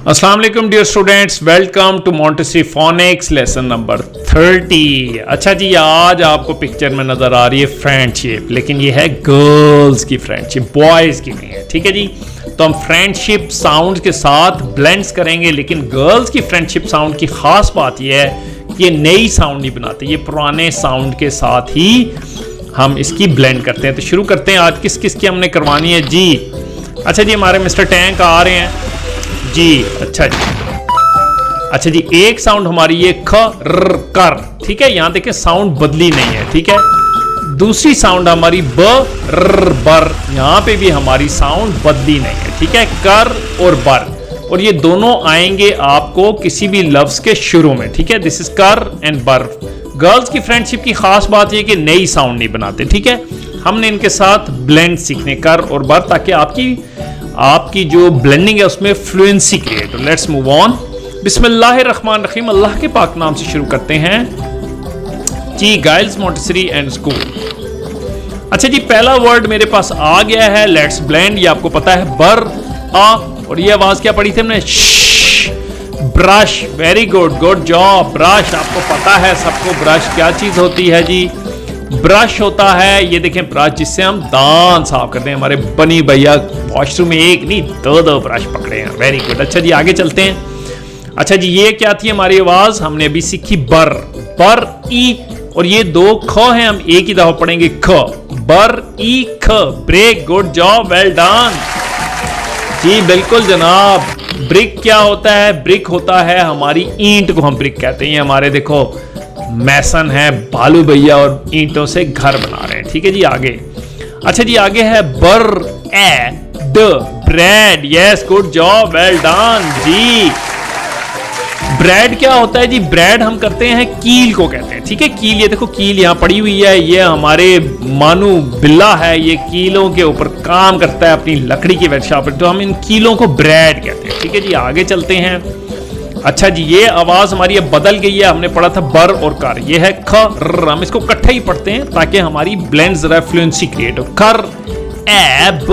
अस्सलाम वालेकुम dear students, welcome to Montessori phonics lesson number 30। अच्छा जी, आज आपको पिक्चर में नज़र आ रही है फ्रेंडशिप, लेकिन ये है गर्ल्स की फ्रेंडशिप, बॉयज़ की नहीं है। ठीक है जी, तो हम फ्रेंडशिप साउंड के साथ ब्लेंड्स करेंगे, लेकिन गर्ल्स की फ्रेंडशिप साउंड की ख़ास बात यह है कि ये नई साउंड नहीं बनाते, ये पुराने साउंड के साथ ही हम इसकी ब्लेंड करते हैं। तो शुरू करते हैं, आज किस किस की हमने करवानी है जी। अच्छा जी, हमारे मिस्टर टैंक आ रहे हैं जी। अच्छा जी, एक साउंड हमारी ये ख र कर, ठीक है, यहां देखें साउंड बदली नहीं है। ठीक है, दूसरी साउंड हमारी ब र बर, यहां पे भी हमारी साउंड बदली नहीं है। ठीक है, कर और बर, और ये दोनों आएंगे आपको किसी भी लफ्ज के शुरू में। ठीक है, दिस इज कर एंड बर। गर्ल्स की फ्रेंडशिप की खास बात यह कि नई साउंड नहीं बनाते। ठीक है, हमने इनके साथ ब्लेंड सीखने कर और बर, ताकि आपकी जो ब्लेंडिंग है उसमें फ्लुएंसी क्रिएट हो। Let's move on. बिस्मिल्लाहिर्रहमानिर्रहीम, अल्लाह के पाक नाम से शुरू करते हैं जी। Giles Montessori and school. अच्छा जी, पहला वर्ड मेरे पास आ गया है, लेट्स ब्लेंड। ये आपको पता है, बर आ, और ये आवाज क्या पढ़ी थी हमने? Brush. Very good, good job. Brush, आपको पता है सबको ब्रश क्या चीज होती है जी? ब्रश होता है, ये देखें ब्रश जिससे हम दांत साफ करते हैं। हमारे बनी भैया वॉशरूम में एक नहीं दो ब्रश पकड़े हैं। Very good. अच्छा जी, आगे चलते हैं। अच्छा जी, ये क्या थी हमारी आवाज? हमने अभी सीखी बर, बर ई, और ये दो ख हैं, हम एक ही दफा पढ़ेंगे ख, बर ई ख। Break, good job, well done जी, बिल्कुल जनाब। ब्रिक क्या होता है? ब्रिक होता है हमारी ईंट को हम ब्रिक कहते हैं। हमारे देखो मैसन है, बालू भैया, और ईंटों से घर बना रहे हैं। ठीक है जी, आगे। अच्छा जी, आगे है बर ए ड, bread. Yes, good job, well done जी। ब्रेड क्या होता है जी? ब्रेड हम करते हैं कील को कहते हैं। ठीक है, कील, ये देखो कील यहाँ पड़ी हुई है, ये हमारे मानू बिल्ला है, ये कीलों के ऊपर काम करता है अपनी लकड़ी की वर्कशॉप पर, तो हम इन कीलों को ब्रेड कहते हैं। ठीक है जी, आगे चलते हैं। अच्छा जी, ये आवाज हमारी अब बदल गई है, हमने पढ़ा था बर और कर, ये है ख र। हम इसको इकट्ठे ही पढ़ते हैं ताकि हमारी ब्लेंड जरा फ्लुएंसी क्रिएट हो। कर एब,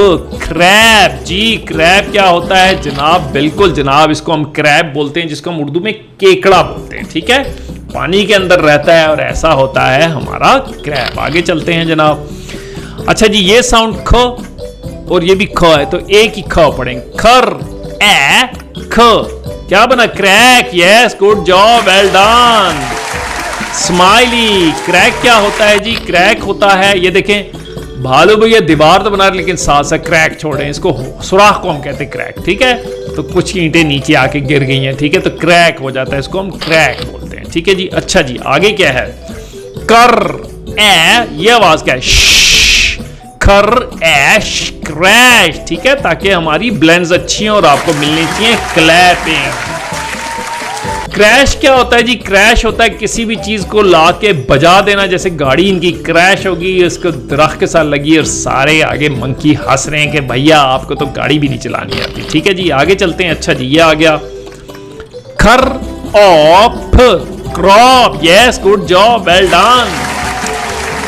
क्रैब जी। क्रैब क्या होता है जनाब? बिल्कुल जनाब, इसको हम क्रैब बोलते हैं, जिसको हम उर्दू में केकड़ा बोलते हैं। ठीक है, पानी के अंदर रहता है और ऐसा होता है हमारा क्रैब। आगे चलते हैं जनाब। अच्छा जी, ये साउंड ख और ये भी ख है, तो एक ही ख पढ़ेंगे, खर ए ख। क्या बना? Crack. Yes, good job, well done. Smiley. Crack क्या होता है जी? क्रैक होता है, ये देखें भालू भैया दीवार तो बना रहे, लेकिन साथ साथ क्रैक छोड़े, इसको सुराख को हम कहते हैं क्रैक। ठीक है, तो कुछ ईंटें नीचे आके गिर गई हैं, ठीक है, तो क्रैक हो जाता है, इसको हम क्रैक बोलते हैं। ठीक है जी। अच्छा जी, आगे क्या है? कर ए, ये आवाज क्या है? खर एश, क्रैश। ठीक है, ताकि हमारी ब्लेंड्स अच्छी हैं और आपको मिलनी चाहिए क्लैपिंग। क्रैश क्या होता है जी? क्रैश होता है किसी भी चीज को लाके बजा देना, जैसे गाड़ी इनकी क्रैश होगी, इसको दरख्त के साथ लगी और सारे आगे मंकी हंस रहे हैं कि भैया आपको तो गाड़ी भी नहीं चलानी आती। ठीक है जी, आगे चलते हैं। अच्छा जी, ये आ गया खर of, crop. Yes, good job, well done.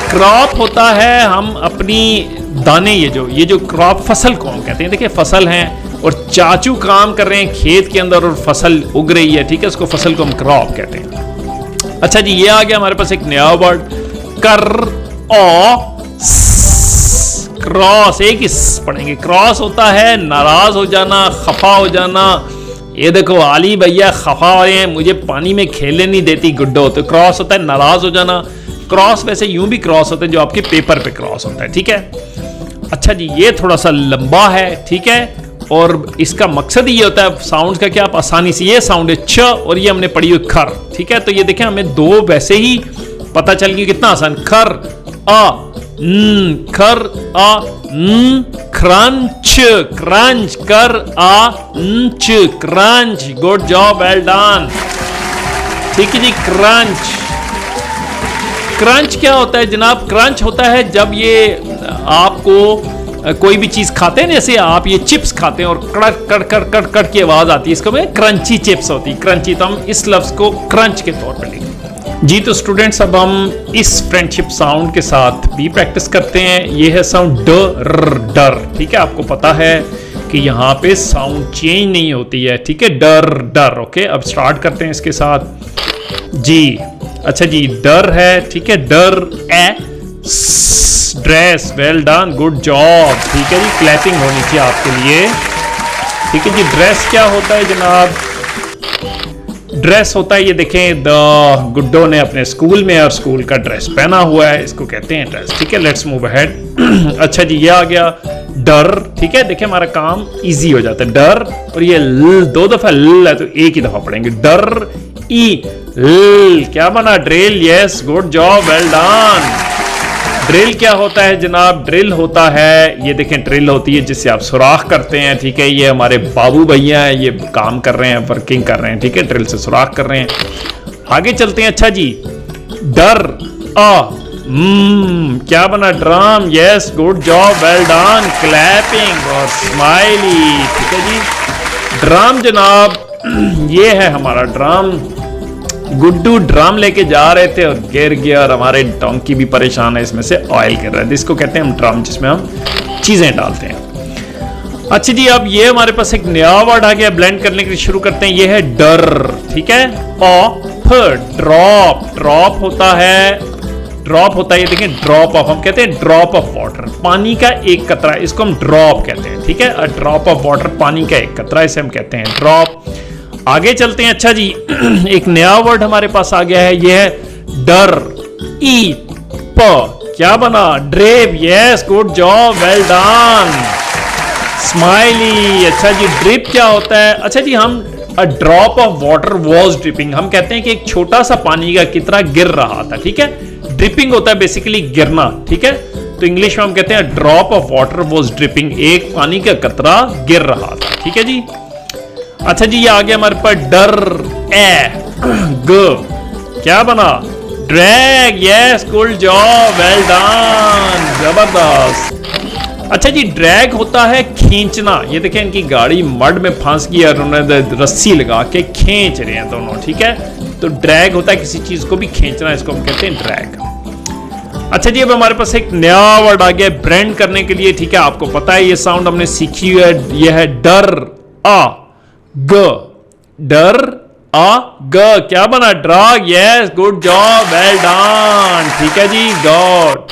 Crop होता है हम अपनी दाने, ये जो क्रॉप, फसल को हम कहते हैं। देखिए फसल हैं और चाचू काम कर रहे हैं खेत के अंदर और फसल उग रही है। ठीक है, उसको फसल को हम क्रॉप कहते हैं। अच्छा जी, ये आ गया हमारे पास एक नया वर्ड, कर ओ क्रॉस। एक ही पढ़ेंगे। क्रॉस होता है नाराज हो जाना, खफा हो जाना। ये देखो आली भैया खफा हो रहे हैं, मुझे पानी में खेलने नहीं देती गुड्डो, तो क्रॉस होता है नाराज हो जाना। क्रॉस वैसे यूं भी क्रॉस होता है जो आपके पेपर पे क्रॉस होता है। ठीक है। अच्छा जी, ये थोड़ा सा लंबा है, ठीक है, और इसका मकसद ये होता है साउंड का कि आप आसानी से, ये साउंड है छ और ये हमने पढ़ी हुई खर। ठीक है, तो ये देखें हमें दो वैसे ही पता चल गया कितना आसान। खर आ खर आ क्रंच, क्रंच, कर आ crunch. Good job, well done. ठीक है जी, क्रंच। क्रंच क्या होता है जनाब? क्रंच होता है जब ये आपको कोई भी चीज खाते हैं, जैसे आप ये चिप्स खाते हैं और कड़क कड़ कड़ कड़ कड़ की आवाज आती है, इसको में क्रंची चिप्स होती है, क्रंची। तो हम इस लफ्ज को क्रंच के तौर पर लिखेंगे जी। तो स्टूडेंट्स, अब हम इस फ्रेंडशिप साउंड के साथ भी प्रैक्टिस करते हैं। ये है साउंड ड र, डर। ठीक है, आपको पता है कि यहाँ पे साउंड चेंज नहीं होती है, ठीक है। डर डर, ओके। अब स्टार्ट करते हैं इसके साथ जी। अच्छा जी, डर है, ठीक है। डर a dress, well done, good job, ठीक है जी। क्लैपिंग होनी चाहिए आपके लिए, ठीक है जी। ड्रेस क्या होता है जनाब? ड्रेस होता है, ये देखें, द गुड्डो ने अपने स्कूल में और स्कूल का ड्रेस पहना हुआ है, इसको कहते हैं ड्रेस, ठीक है। Let's move ahead. अच्छा जी, ये आ गया डर, ठीक है। देखिए हमारा काम इजी हो जाता है। डर, और ये दो दफा ल है तो एक ही दफा पढ़ेंगे। डर ई ल, क्या बना? Drill, yes, good job, well done. Drill क्या होता है जनाब? ड्रिल होता है, ये देखें ड्रिल होती है जिससे आप सुराख करते हैं, ठीक है। ये हमारे बाबू भैया हैं, ये काम कर रहे हैं, वर्किंग कर रहे हैं, ठीक है। ड्रिल से सुराख कर रहे हैं। आगे चलते हैं। अच्छा जी, डर क्या बना? Drum, yes, good job, well done. Clapping और स्माइली, ठीक है जी। ड्रम जनाब, ये है हमारा ड्रम। गुड्डू ड्रम लेके जा रहे थे और गिर गया, और हमारे डोंकी भी परेशान है, इसमें से ऑयल गिर रहा है। इसको कहते हैं हम ड्रम, जिसमें हम चीजें डालते हैं। अच्छा जी, अब ये हमारे पास एक नया वर्ड आ गया, ब्लेंड करने के लिए शुरू करते हैं। ये है डर, ठीक है। ड्रॉप, ड्रॉप होता है, ड्रॉप होता है, ये देखें ड्रॉप ऑफ, हम कहते हैं ड्रॉप ऑफ वाटर, पानी का एक कतरा, इसको हम ड्रॉप कहते हैं, ठीक है। अ ड्रॉप ऑफ वाटर, पानी का एक कतरा, इसे हम कहते हैं ड्रॉप। आगे चलते हैं। अच्छा जी, एक नया वर्ड हमारे पास आ गया है, यह है डर ई प, क्या बना? Drape, yes, good job, well done. Smiley, अच्छा जी। ड्रिप क्या होता है? अच्छा जी, हम a drop of water was dripping, हम कहते हैं कि एक छोटा सा पानी का कितना गिर रहा था, ठीक है। ड्रिपिंग होता है बेसिकली गिरना, ठीक है। तो इंग्लिश में हम कहते हैं drop of water was dripping, एक पानी का कतरा गिर रहा था, ठीक है जी। अच्छा जी, ये आ गया हमारे पास डर ए ग, क्या बना? Drag, yes, good job, well done, जबरदस्त। अच्छा जी, ड्रैग होता है खींचना, ये देखें इनकी गाड़ी मड में फंस गई और उन्होंने रस्सी लगा के खींच रहे हैं दोनों, ठीक है। तो ड्रैग होता है किसी चीज को भी खींचना, इसको हम कहते हैं ड्रैग। अच्छा जी, अब हमारे पास एक नया वर्ड आ गया ब्रेंड करने के लिए, ठीक है। आपको पता है ये साउंड हमने सीखी है, ये है डर आ ग, डर आ ग, क्या बना? Drug, yes, good job, well done, ठीक है जी, गॉड।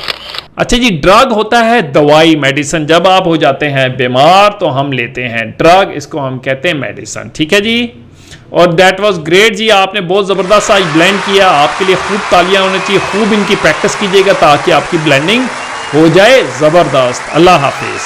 अच्छा जी, ड्रग होता है दवाई, मेडिसिन। जब आप हो जाते हैं बीमार तो हम लेते हैं ड्रग, इसको हम कहते हैं मेडिसिन, ठीक है जी। और दैट वाज ग्रेट जी, आपने बहुत जबरदस्त आज ब्लेंड किया, आपके लिए खूब तालियां होनी चाहिए, खूब इनकी प्रैक्टिस कीजिएगा ताकि आपकी ब्लेंडिंग हो जाए जबरदस्त। अल्लाह हाफिज।